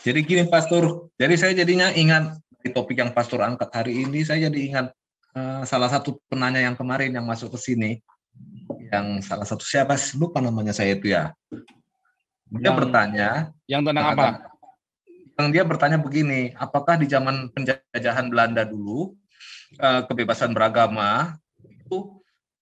Jadi gini Pastor, jadi saya jadinya ingat di topik yang Pastor angkat hari ini, saya jadi ingat salah satu penanya yang kemarin yang masuk ke sini, yang salah satu siapa lupa namanya saya itu ya. Dia bertanya, yang tentang apa? Yang dia bertanya begini, apakah di zaman penjajahan Belanda dulu kebebasan beragama itu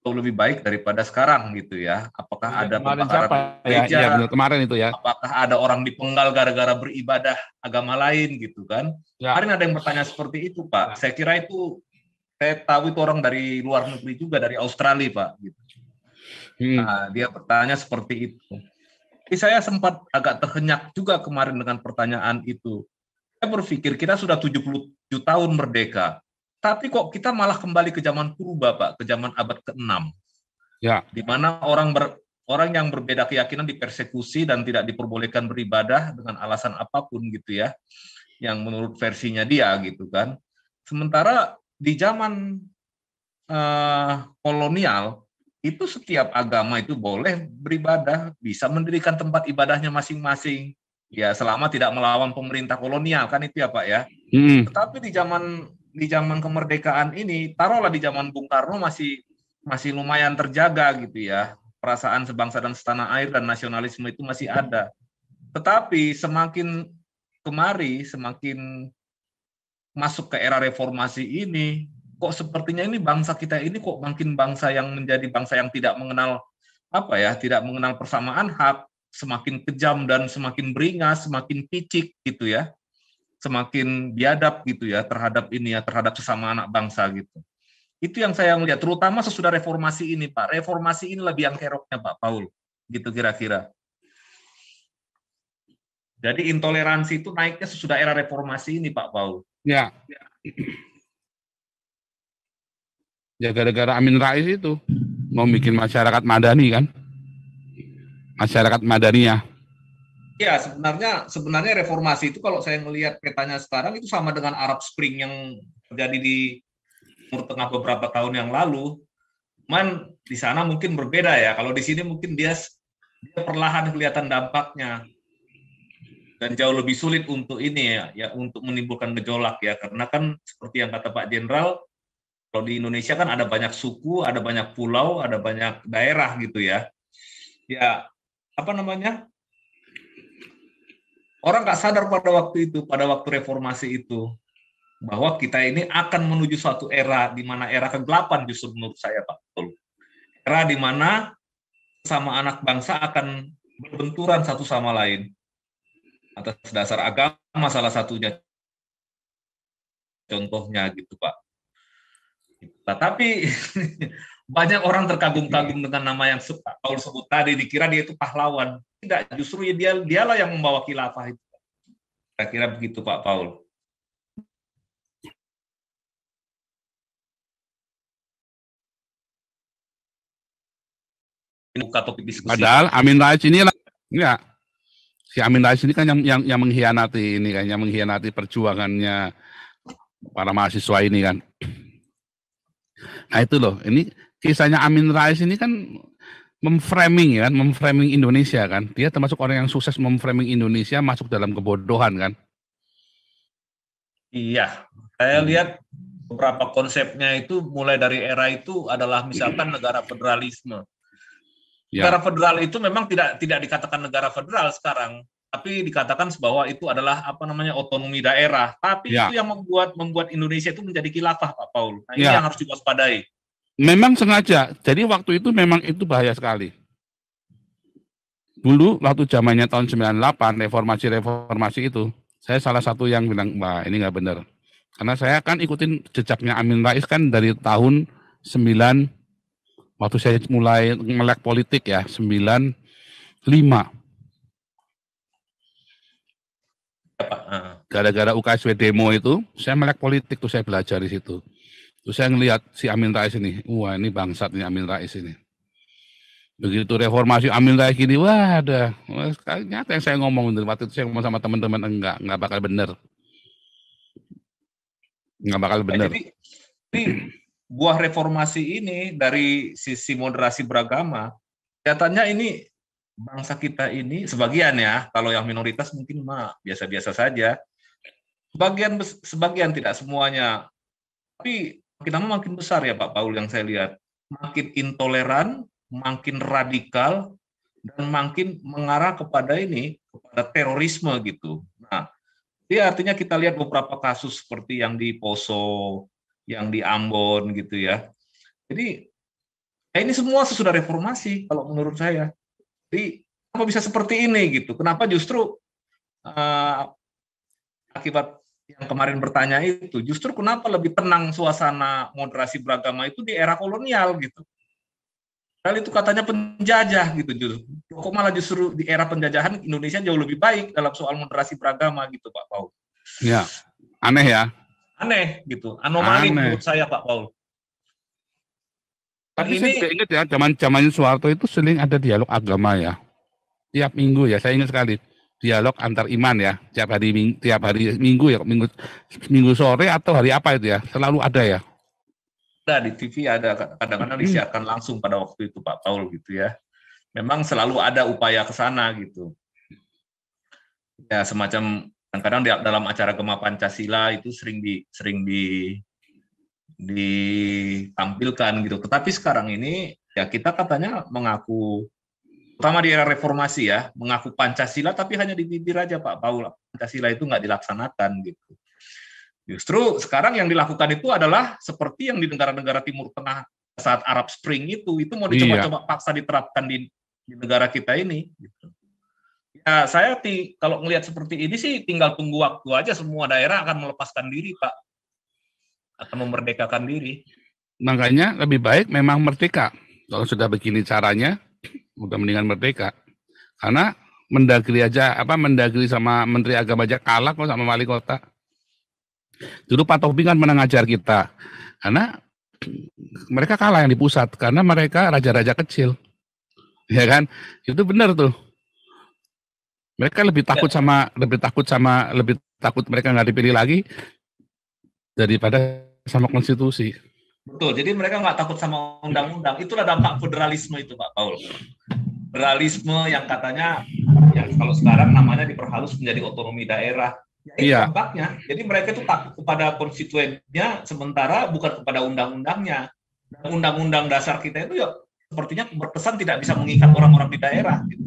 lebih baik daripada sekarang gitu ya? Apakah ada pembakaran gereja? Ya, benar, kemarin itu ya. Apakah ada orang dipenggal gara-gara beribadah agama lain gitu kan? Ya. Kemarin ada yang bertanya seperti itu Pak. Ya. Saya kira itu, saya tahu itu orang dari luar negeri juga, dari Australia Pak. Gitu. Nah, dia bertanya seperti itu. Jadi saya sempat agak terhenyak juga kemarin dengan pertanyaan itu. Saya berpikir kita sudah 77 tahun merdeka, tapi kok kita malah kembali ke zaman purba Pak, ke zaman abad ke-6. Ya. Di mana orang yang berbeda keyakinan dipersekusi dan tidak diperbolehkan beribadah dengan alasan apapun gitu ya, yang menurut versinya dia gitu kan. Sementara di zaman kolonial itu setiap agama itu boleh beribadah, bisa mendirikan tempat ibadahnya masing-masing, ya selama tidak melawan pemerintah kolonial kan itu ya Pak ya. Tetapi di zaman kemerdekaan ini, taruhlah di zaman Bung Karno masih lumayan terjaga gitu ya, perasaan sebangsa dan setanah air dan nasionalisme itu masih ada. Tetapi semakin kemari, semakin masuk ke era reformasi ini, kok sepertinya ini bangsa kita ini kok makin bangsa yang menjadi bangsa yang tidak mengenal tidak mengenal persamaan hak, semakin kejam dan semakin beringas, semakin picik gitu ya, semakin biadab gitu ya terhadap ini ya, terhadap sesama anak bangsa gitu. Itu yang saya melihat, terutama sesudah reformasi ini Pak. Reformasi ini lebih yang keroknya Pak Paul, gitu kira-kira. Jadi intoleransi itu naiknya sesudah era reformasi ini Pak Paul. Ya. Ya gara-gara Amin Rais itu mau bikin masyarakat madani kan, masyarakat madaniah. Ya sebenarnya reformasi itu kalau saya melihat petanya sekarang itu sama dengan Arab Spring yang terjadi di Timur Tengah beberapa tahun yang lalu. Cuman di sana mungkin berbeda ya. Kalau di sini mungkin dia perlahan kelihatan dampaknya dan jauh lebih sulit untuk ini ya untuk menimbulkan gejolak ya, karena kan seperti yang kata Pak Jenderal, kalau di Indonesia kan ada banyak suku, ada banyak pulau, ada banyak daerah gitu ya. Ya, orang nggak sadar pada waktu itu, pada waktu reformasi itu, bahwa kita ini akan menuju suatu era, di mana era kegelapan justru menurut saya Pak Betul. Era di mana sama anak bangsa akan berbenturan satu sama lain. Atas dasar agama salah satunya, contohnya gitu Pak. Nah, tapi banyak orang terkagum-kagum dengan nama yang Paul sebut tadi, dikira dia itu pahlawan. Tidak, justru dialah yang membawa khilafah itu. Kira-kira begitu Pak Paul. Ini buka topik diskusi. Padahal Amin Rais ini enggak. Si Amin Rais ini kan yang mengkhianati ini kan, yang mengkhianati perjuangannya para mahasiswa ini kan. Nah itu loh, ini kisahnya Amin Rais ini kan memframing ya kan, memframing Indonesia kan. Dia termasuk orang yang sukses memframing Indonesia masuk dalam kebodohan kan. Iya, saya lihat beberapa konsepnya itu mulai dari era itu adalah misalkan negara federalisme. Negara federal itu memang tidak dikatakan negara federal sekarang, tapi dikatakan bahwa itu adalah otonomi daerah. Tapi itu yang membuat Indonesia itu menjadi khilafah Pak Paul. Nah, ini yang harus diwaspadai. Memang sengaja. Jadi waktu itu memang itu bahaya sekali. Dulu waktu zamannya tahun 98 reformasi itu, saya salah satu yang bilang, wah ini nggak benar. Karena saya kan ikutin jejaknya Amin Rais kan dari tahun 9, waktu saya mulai melek politik ya, 95. Gara-gara UKSW demo itu, saya melek politik tuh, saya belajar di situ. Terus saya ngelihat si Amin Rais ini, wah ini bangsat nih Amin Rais ini. Begitu reformasi Amin Rais gini, wah ada. Nyata yang saya ngomong, waktu itu saya ngomong sama teman-teman, enggak bakal bener. Enggak bakal bener. Jadi buah reformasi ini dari sisi moderasi beragama, kelihatannya ini bangsa kita ini sebagian ya, kalau yang minoritas mungkin mah biasa-biasa saja. Sebagian tidak semuanya. Tapi makin besar ya Pak Paul yang saya lihat. Makin intoleran, makin radikal, dan makin mengarah kepada terorisme gitu. Nah, ini artinya kita lihat beberapa kasus seperti yang di Poso, yang di Ambon gitu ya. Jadi ini semua sesudah reformasi kalau menurut saya. Jadi kenapa bisa seperti ini gitu? Kenapa justru akibat yang kemarin bertanya itu, justru kenapa lebih tenang suasana moderasi beragama itu di era kolonial gitu? Padahal itu katanya penjajah gitu, kok malah justru di era penjajahan Indonesia jauh lebih baik dalam soal moderasi beragama gitu Pak Paul. Ya, aneh ya. Aneh gitu, anomali menurut saya Pak Paul. Tapi saya juga ingat ya, zaman Soeharto itu sering ada dialog agama ya. Tiap minggu ya, saya ingat sekali. Dialog antar iman ya, tiap hari minggu ya, minggu sore atau hari apa itu ya, selalu ada ya. Ada di TV, ada kadang-kadang disiarkan langsung pada waktu itu Pak Paul gitu ya. Memang selalu ada upaya ke sana gitu. Ya semacam kadang-kadang dalam acara Gema Pancasila itu sering ditampilkan gitu. Tetapi sekarang ini ya kita katanya mengaku, terutama di era reformasi ya, mengaku Pancasila tapi hanya di bibir aja Pak Paul. Pancasila itu nggak dilaksanakan gitu. Justru sekarang yang dilakukan itu adalah seperti yang di negara-negara Timur Tengah saat Arab Spring itu mau dicoba-coba paksa diterapkan di negara kita ini. Gitu. Ya saya kalau melihat seperti ini sih tinggal tunggu waktu aja, semua daerah akan melepaskan diri Pak, akan memerdekakan diri. Makanya lebih baik memang merdeka. Kalau sudah begini caranya, udah mendingan merdeka. Karena Mendagri sama Menteri Agama aja kalah kok sama wali kota. Dulu Pak Taufik kan pernah ngajar kita, karena mereka kalah yang di pusat, karena mereka raja-raja kecil, ya kan? Itu benar tuh. Mereka lebih takut mereka nggak dipilih lagi daripada sama konstitusi. Betul. Jadi mereka nggak takut sama undang-undang. Itulah dampak federalisme itu Pak Paul. Federalisme yang katanya, yang kalau sekarang namanya diperhalus menjadi otonomi daerah. Ya, itu dampaknya. Jadi mereka itu takut kepada konstituennya, sementara bukan kepada undang-undangnya. Dan undang-undang dasar kita itu ya sepertinya berkesan tidak bisa mengikat orang-orang di daerah. Gitu.